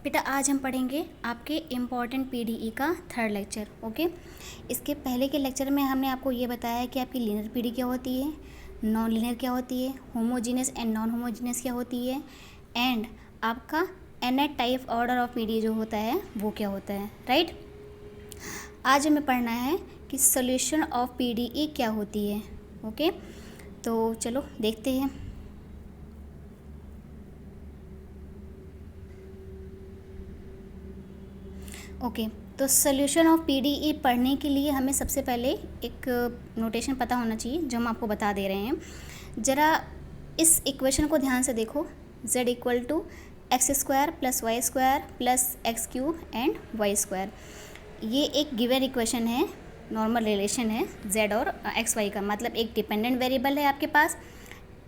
बेटा आज हम पढ़ेंगे आपके इम्पॉर्टेंट पीडीई का थर्ड लेक्चर। ओके, इसके पहले के लेक्चर में हमने आपको ये बताया कि आपकी लीनियर पीडी क्या होती है, नॉन लीनियर क्या होती है, होमोजीनियस एंड नॉन होमोजीनियस क्या होती है, एंड आपका Annette type order of PD जो होता है वो क्या होता है। राइट, आज हमें पढ़ना है कि सोल्यूशन ऑफ पीडीई क्या होती है। ओके, तो चलो देखते हैं। ओके, तो सोल्यूशन ऑफ पीडीई पढ़ने के लिए हमें सबसे पहले एक नोटेशन पता होना चाहिए जो हम आपको बता दे रहे हैं। ज़रा इस इक्वेशन को ध्यान से देखो, z equal to x square plus y square plus x cube and y square. ये एक गिवन इक्वेशन है, नॉर्मल रिलेशन है z और एक्स वाई का, मतलब एक डिपेंडेंट वेरिएबल है आपके पास,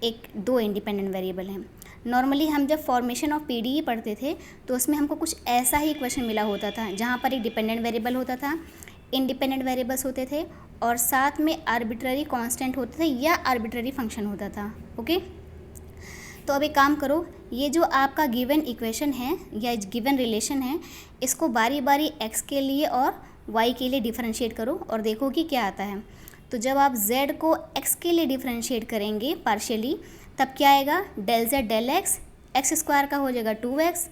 एक दो इंडिपेंडेंट वेरिएबल हैं। नॉर्मली हम जब फॉर्मेशन ऑफ पीडीई पढ़ते थे तो उसमें हमको कुछ ऐसा ही इक्वेशन मिला होता था जहाँ पर एक डिपेंडेंट वेरिएबल होता था, इंडिपेंडेंट वेरिएबल्स होते थे और साथ में आर्बिट्ररी कांस्टेंट होते थे या आर्बिट्ररी फंक्शन होता था। ओके, तो अब एक काम करो, ये जो आपका गिवन इक्वेशन है या गिवन रिलेशन है, इसको बारी बारी एक्स के लिए और वाई के लिए डिफरेंशिएट करो और देखो कि क्या आता है। तो जब आप z को x के लिए डिफरेंशिएट करेंगे पार्शियली, तब क्या आएगा, del z del x, x square का हो जाएगा 2x,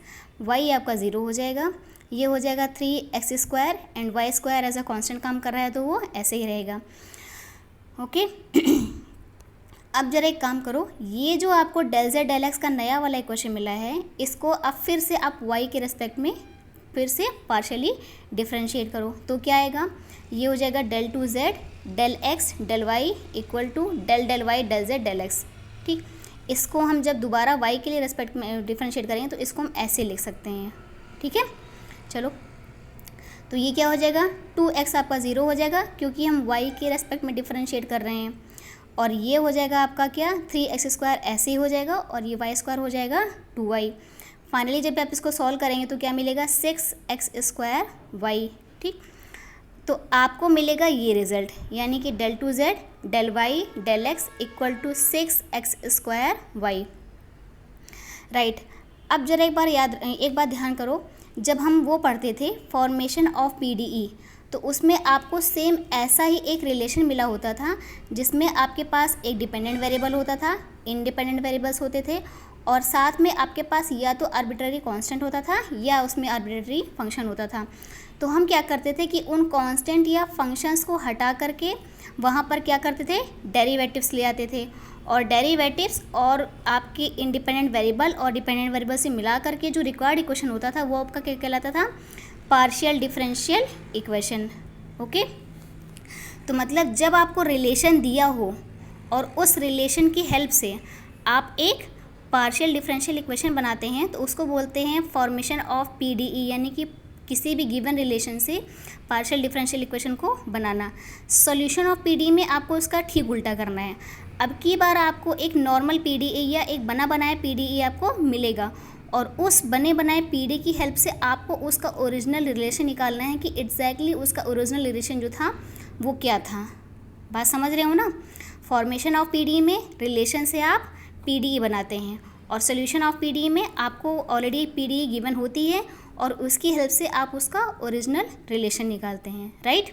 y आपका 0 हो जाएगा, ये हो जाएगा 3x square and y square as a constant काम कर रहा है तो वो ऐसे ही रहेगा। ओके अब जरा एक काम करो, ये जो आपको डेल z डेल x का नया वाला इक्वेशन मिला है, इसको अब फिर से आप y के रिस्पेक्ट में फिर से पार्शियली डिफरेंशिएट करो तो क्या आएगा, ये हो जाएगा del two z del x del y equal to del del y del z del x. ठीक, इसको हम जब दोबारा y के लिए रिस्पेक्ट में डिफरेंशिएट करेंगे तो इसको हम ऐसे लिख सकते हैं। ठीक है, चलो तो ये क्या हो जाएगा, 2x आपका 0 हो जाएगा क्योंकि हम y के रिस्पेक्ट में डिफरेंशिएट कर रहे हैं, और ये हो जाएगा आपका क्या, 3x स्क्वायर ऐसे ही हो जाएगा और ये y स्क्वायर हो जाएगा 2y। फाइनली जब आप इसको सॉल्व करेंगे तो क्या मिलेगा, 6x स्क्वायर y। ठीक, तो आपको मिलेगा ये रिज़ल्ट, यानी कि del two z del y del x equal to 6x square y. Right, अब जरा एक बार ध्यान करो, जब हम वो पढ़ते थे फॉर्मेशन ऑफ पीडीई तो उसमें आपको सेम ऐसा ही एक रिलेशन मिला होता था जिसमें आपके पास एक डिपेंडेंट वेरिएबल होता था, इंडिपेंडेंट वेरिएबल्स होते थे और साथ में आपके पास या तो आर्बिट्ररी कांस्टेंट होता था या उसमें आर्बिट्ररी फंक्शन होता था। तो हम क्या करते थे कि उन कांस्टेंट या फंक्शंस को हटा करके वहाँ पर क्या करते थे, डेरिवेटिव्स ले आते थे, और डेरिवेटिव्स और आपकी इंडिपेंडेंट वेरिएबल और डिपेंडेंट वेरिएबल से मिला करके जो रिक्वायर्ड इक्वेशन होता था वो आपका क्या कहलाता था, पार्शियल डिफरेंशियल इक्वेशन। ओके, तो मतलब जब आपको रिलेशन दिया हो और उस रिलेशन की हेल्प से आप एक पार्शियल डिफरेंशियल इक्वेशन बनाते हैं तो उसको बोलते हैं फॉर्मेशन ऑफ पीडीई, यानी कि किसी भी गिवन रिलेशन से पार्शियल डिफरेंशियल इक्वेशन को बनाना। सॉल्यूशन ऑफ पीडीई में आपको इसका ठीक उल्टा करना है। अब की बार आपको एक नॉर्मल पीडीई या एक बना बनाया पीडीई आपको मिलेगा और उस बने बनाए पीडी की हेल्प से आपको उसका ओरिजिनल रिलेशन निकालना है कि एग्जैक्टली उसका ओरिजिनल रिलेशन जो था वो क्या था। बात समझ रहे हो ना, फॉर्मेशन ऑफ पीडीई में रिलेशन से आप पीडीई बनाते हैं और सोल्यूशन ऑफ पीडीई में आपको ऑलरेडी पीडीई गिवन होती है और उसकी हेल्प से आप उसका ओरिजिनल रिलेशन निकालते हैं। राइट,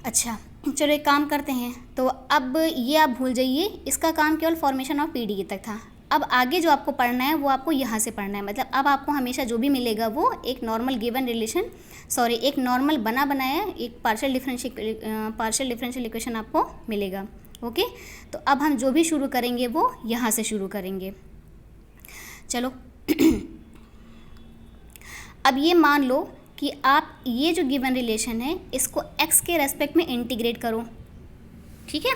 अच्छा चलो एक काम करते हैं, तो अब ये आप भूल जाइए, इसका काम केवल फॉर्मेशन ऑफ पीडीई तक था। अब आगे जो आपको पढ़ना है वो आपको यहाँ से पढ़ना है, मतलब अब आपको हमेशा जो भी मिलेगा वो एक नॉर्मल गिवन रिलेशन, एक नॉर्मल बना बनाया एक पार्शियल डिफरेंशियल इक्वेशन आपको मिलेगा। ओके, तो अब हम जो भी शुरू करेंगे वो यहाँ से शुरू करेंगे। चलो अब ये मान लो कि आप ये जो गिवन रिलेशन है इसको x के रेस्पेक्ट में इंटीग्रेट करो। ठीक है,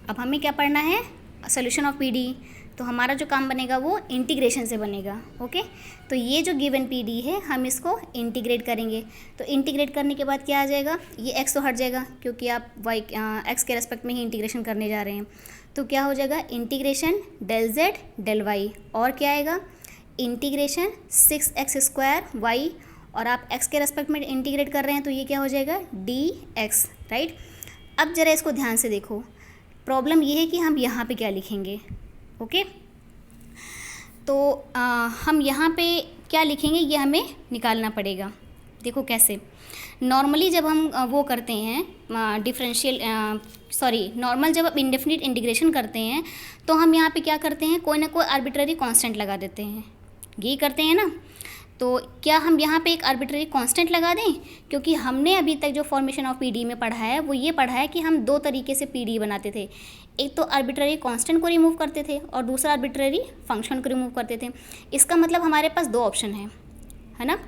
अब हमें क्या पढ़ना है, सोल्यूशन ऑफ पीडी, तो हमारा जो काम बनेगा वो इंटीग्रेशन से बनेगा। ओके, तो ये जो गिवन पीडी है हम इसको इंटीग्रेट करेंगे, तो इंटीग्रेट करने के बाद क्या आ जाएगा, ये x तो हट जाएगा क्योंकि आप x के रेस्पेक्ट में ही इंटीग्रेशन करने जा रहे हैं। तो क्या हो जाएगा, integration del z del y, और क्या आएगा, इंटीग्रेशन 6x स्क्वायर y, और आप x के रेस्पेक्ट में इंटीग्रेट कर रहे हैं तो ये क्या हो जाएगा, dx। राइट, अब जरा इसको ध्यान से देखो, प्रॉब्लम ये है कि हम यहाँ पे क्या लिखेंगे। ओके, तो हम यहाँ पे क्या लिखेंगे ये हमें निकालना पड़ेगा। देखो कैसे, नॉर्मली जब हम वो करते हैं नॉर्मल जब आप इंडेफिनिट इंटीग्रेशन करते हैं तो हम यहाँ पे क्या करते हैं, कोई ना कोई आर्बिट्ररी कांस्टेंट लगा देते हैं, यही करते हैं ना। तो क्या हम यहाँ पे एक आर्बिट्ररी कांस्टेंट लगा दें, क्योंकि हमने अभी तक जो फॉर्मेशन ऑफ पीडी में पढ़ा है वो ये पढ़ा है कि हम दो तरीके से पीडी बनाते थे, एक तो आर्बिट्ररी कांस्टेंट को रिमूव करते थे और दूसरा आर्बिट्ररी फंक्शन को रिमूव करते थे। इसका मतलब हमारे पास दो ऑप्शन है ना,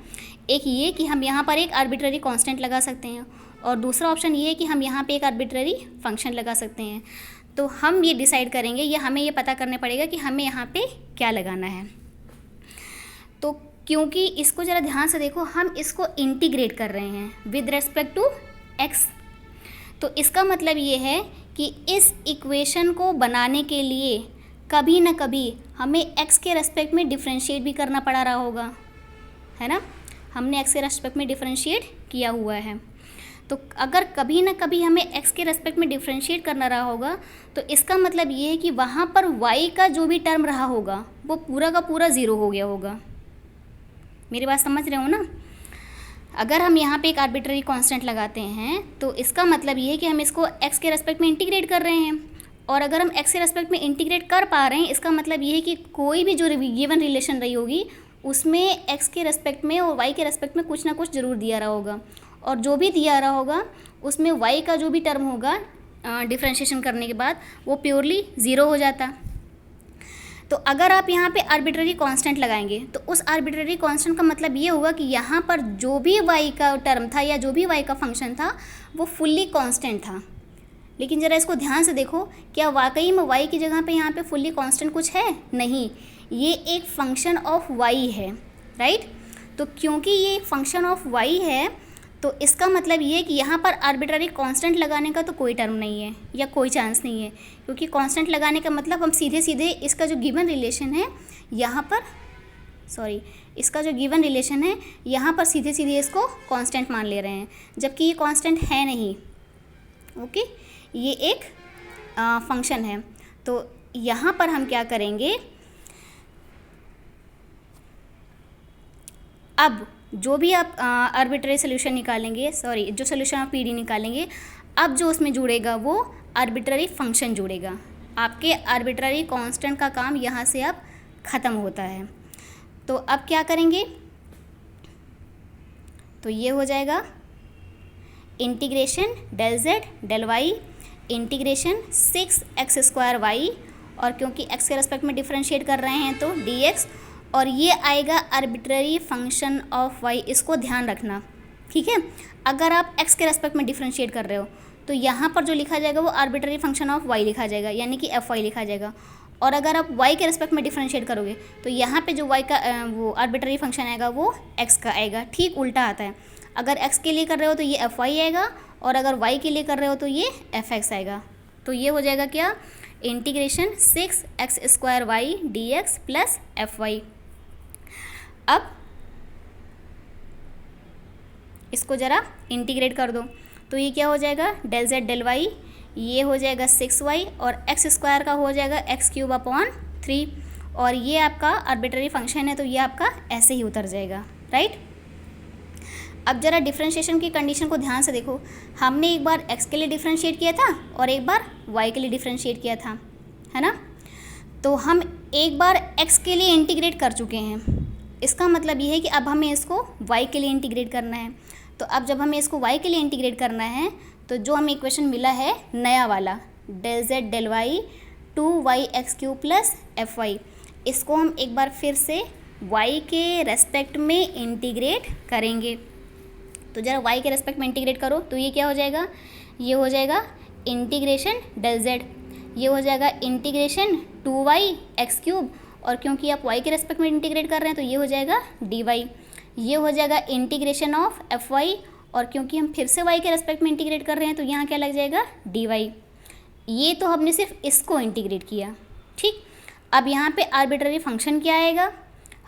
एक ये कि हम यहाँ पर एक आर्बिट्ररी कांस्टेंट लगा सकते हैं और दूसरा ऑप्शन ये है कि हम यहाँ पे एक आर्बिट्ररी फंक्शन लगा सकते हैं। तो हम ये डिसाइड करेंगे, या हमें ये पता करने पड़ेगा कि हमें यहाँ पे क्या लगाना है। तो क्योंकि इसको ज़रा ध्यान से देखो, हम इसको इंटीग्रेट कर रहे हैं विद रेस्पेक्ट टू एक्स, तो इसका मतलब ये है कि इस इक्वेशन को बनाने के लिए कभी ना कभी हमें एक्स के रेस्पेक्ट में डिफरेंशिएट भी करना पड़ा रहा होगा, है ना। हमने एक्स के रेस्पेक्ट में डिफरेंशिएट किया हुआ है, तो अगर कभी ना कभी हमें एक्स के रेस्पेक्ट में डिफरेंशिएट करना रहा होगा तो इसका मतलब ये है कि वहाँ पर वाई का जो भी टर्म रहा होगा वो पूरा का पूरा ज़ीरो हो गया होगा। मेरी बात समझ रहे हो ना। अगर हम यहाँ पे एक आर्बिट्ररी कांस्टेंट लगाते हैं तो इसका मतलब ये है कि हम इसको एक्स के रेस्पेक्ट में इंटीग्रेट कर रहे हैं, और अगर हम एक्स के रेस्पेक्ट में इंटीग्रेट कर पा रहे हैं इसका मतलब ये है कि कोई भी जो गिवन रिलेशन रही होगी उसमें एक्स के रेस्पेक्ट में और वाई के रेस्पेक्ट में कुछ ना कुछ ज़रूर दिया रहा होगा, और जो भी दिया रहा होगा उसमें वाई का जो भी टर्म होगा डिफ्रेंशिएशन करने के बाद वो प्योरली ज़ीरो हो जाता। तो अगर आप यहाँ पे आर्बिट्ररी कांस्टेंट लगाएंगे तो उस आर्बिट्ररी कांस्टेंट का मतलब ये होगा कि यहाँ पर जो भी वाई का टर्म था या जो भी वाई का फंक्शन था वो फुल्ली कांस्टेंट था। लेकिन ज़रा इसको ध्यान से देखो, क्या वाकई में वाई की जगह पे यहाँ पे फुल्ली कांस्टेंट कुछ है? नहीं, ये एक फंक्शन ऑफ वाई है, राइट। तो क्योंकि ये फंक्शन ऑफ वाई है तो इसका मतलब ये है कि यहाँ पर आर्बिट्ररी कांस्टेंट लगाने का तो कोई टर्म नहीं है या कोई चांस नहीं है, क्योंकि कांस्टेंट लगाने का मतलब हम सीधे सीधे इसका जो गिवन रिलेशन है यहाँ पर यहाँ पर सीधे सीधे इसको कांस्टेंट मान ले रहे हैं, जबकि ये कांस्टेंट है नहीं। ओके, ये एक फंक्शन है। तो यहाँ पर हम क्या करेंगे, अब जो भी आप आर्बिट्ररी सोल्यूशन निकालेंगे, जो सोल्यूशन ऑफ पीडी निकालेंगे, अब जो उसमें जुड़ेगा वो आर्बिट्ररी फंक्शन जुड़ेगा। आपके आर्बिट्ररी कांस्टेंट का काम यहाँ से अब ख़त्म होता है। तो अब क्या करेंगे, तो ये हो जाएगा integration del z del y integration 6x² y, और क्योंकि x के रेस्पेक्ट में डिफरेंशिएट कर रहे हैं तो dx, और ये आएगा आर्बिट्ररी फंक्शन ऑफ y। इसको ध्यान रखना, ठीक है। अगर आप x के रेस्पेक्ट में डिफरेंशिएट कर रहे हो तो यहाँ पर जो लिखा जाएगा वो आर्बिट्ररी फंक्शन ऑफ y लिखा जाएगा, यानी कि fy लिखा जाएगा। और अगर आप y के रेस्पेक्ट में डिफरेंशिएट करोगे तो यहाँ पे जो y का वो आर्बिट्ररी फंक्शन आएगा वो x का आएगा। ठीक उल्टा आता है, अगर x के लिए कर रहे हो तो ये fy आएगा, और अगर y के लिए कर रहे हो तो ये fx आएगा। तो ये हो जाएगा क्या, integration 6x² y dx plus fy। अब इसको ज़रा इंटीग्रेट कर दो तो ये क्या हो जाएगा, डेल जेड डेल वाई, ये हो जाएगा 6y, और x² का हो जाएगा x³ 3, और ये आपका आर्बिट्ररी फंक्शन है तो ये आपका ऐसे ही उतर जाएगा, राइट। अब ज़रा डिफरेंशिएशन की कंडीशन को ध्यान से देखो, हमने एक बार x के लिए डिफरेंशिएट किया था और एक बार y के लिए डिफरेंशिएट किया था, है ना। तो हम एक बार x के लिए इंटीग्रेट कर चुके हैं, इसका मतलब ये है कि अब हमें इसको y के लिए इंटीग्रेट करना है। तो अब जब हमें इसको y के लिए इंटीग्रेट करना है तो जो हमें इक्वेशन मिला है नया वाला del z del y 2yx³ plus fy, इसको हम एक बार फिर से y के रेस्पेक्ट में इंटीग्रेट करेंगे। तो ज़रा y के रेस्पेक्ट में इंटीग्रेट करो तो ये क्या हो जाएगा, ये हो जाएगा इंटीग्रेशन डेल जेड, ये हो जाएगा इंटीग्रेशन 2yx³, और क्योंकि आप y के रेस्पेक्ट में इंटीग्रेट कर रहे हैं तो ये हो जाएगा dy, ये हो जाएगा इंटीग्रेशन ऑफ fy, और क्योंकि हम फिर से y के रेस्पेक्ट में इंटीग्रेट कर रहे हैं तो यहाँ क्या लग जाएगा dy। ये तो हमने सिर्फ इसको इंटीग्रेट किया, ठीक। अब यहाँ पे आर्बिट्ररी फंक्शन क्या आएगा,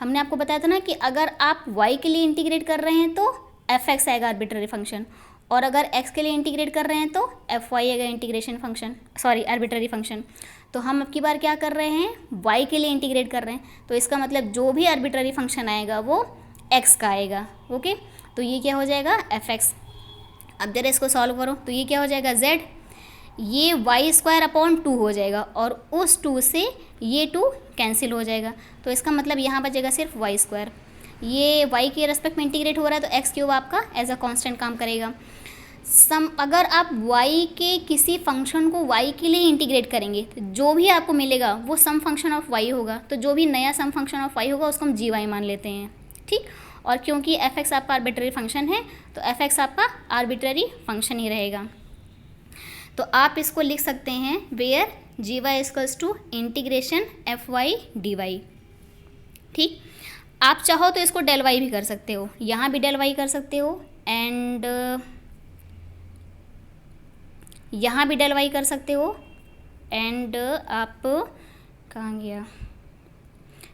हमने आपको बताया था ना कि अगर आप y के लिए इंटीग्रेट कर रहे हैं तो fx आएगा आर्बिट्ररी फंक्शन, और अगर x के लिए इंटीग्रेट कर रहे हैं तो fy आएगा integration function, sorry arbitrary function. तो हम अब की बार क्या कर रहे हैं, y के लिए इंटीग्रेट कर रहे हैं, तो इसका मतलब जो भी आर्बिट्ररी फंक्शन आएगा वो x का आएगा। ओके, तो ये क्या हो जाएगा, fx। अब जरा इसको सॉल्व करो तो ये क्या हो जाएगा, z, ये y² हो जाएगा और उस 2 से ये 2 कैंसिल हो जाएगा, तो इसका मतलब यहाँ बचेगा सिर्फ y²। ये y के रेस्पेक्ट में इंटीग्रेट हो रहा है तो x³ आपका एज अ कांस्टेंट काम करेगा। अगर आप y के किसी फंक्शन को y के लिए इंटीग्रेट करेंगे तो जो भी आपको मिलेगा वो सम फंक्शन ऑफ y होगा, तो जो भी नया सम फंक्शन ऑफ y होगा उसको हम gy मान लेते हैं, ठीक। और क्योंकि fx आपका आर्बिट्ररी फंक्शन है तो fx आपका आर्बिट्ररी फंक्शन ही रहेगा। तो आप इसको लिख सकते हैं where gy equals to integration fy dy, ठीक। आप चाहो तो इसको del y भी कर सकते हो, यहाँ भी del y कर सकते हो एंड यहाँ भी del y कर सकते हो एंड आप कहाँ गया,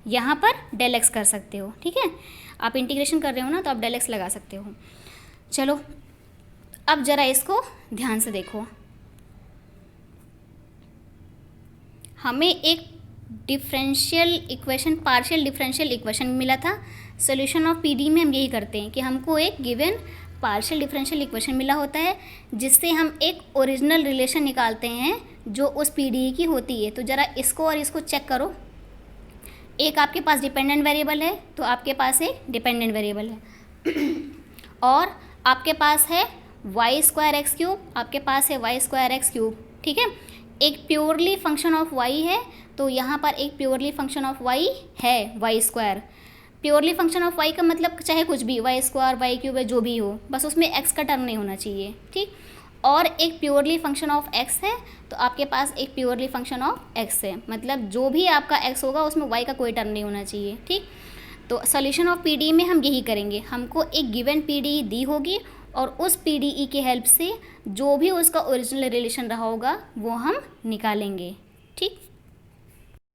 यहाँ पर del x कर सकते हो, ठीक है। आप इंटीग्रेशन कर रहे हो ना तो आप del x लगा सकते हो। चलो अब ज़रा इसको ध्यान से देखो, हमें एक differential equation, partial differential equation मिला था। सॉल्यूशन ऑफ पीडी में हम यही करते हैं कि हमको एक गिवन पार्शियल डिफरेंशियल इक्वेशन मिला होता है जिससे हम एक ओरिजिनल रिलेशन निकालते हैं जो उस पीडी की होती है। तो ज़रा इसको और इसको चेक करो, एक आपके पास डिपेंडेंट वेरिएबल है तो आपके पास एक डिपेंडेंट वेरिएबल है और आपके पास है y²x³, आपके पास है y²x³, ठीक है। एक प्योरली फंक्शन ऑफ y है तो यहाँ पर एक प्योरली फंक्शन ऑफ y है y²। Purely function of y का मतलब चाहे कुछ भी, y² y³ है जो भी हो, बस उसमें x का टर्म नहीं होना चाहिए, ठीक। और एक प्योरली फंक्शन ऑफ x है तो आपके पास एक प्योरली फंक्शन ऑफ x है, मतलब जो भी आपका x होगा उसमें y का कोई टर्म नहीं होना चाहिए, ठीक। तो सॉल्यूशन ऑफ पीडी में हम यही करेंगे, हमको एक गिवन पीडी दी होगी और उस पीडीई की हेल्प से जो भी उसका ओरिजिनल रिलेशन रहा होगा वो हम निकालेंगे, ठीक।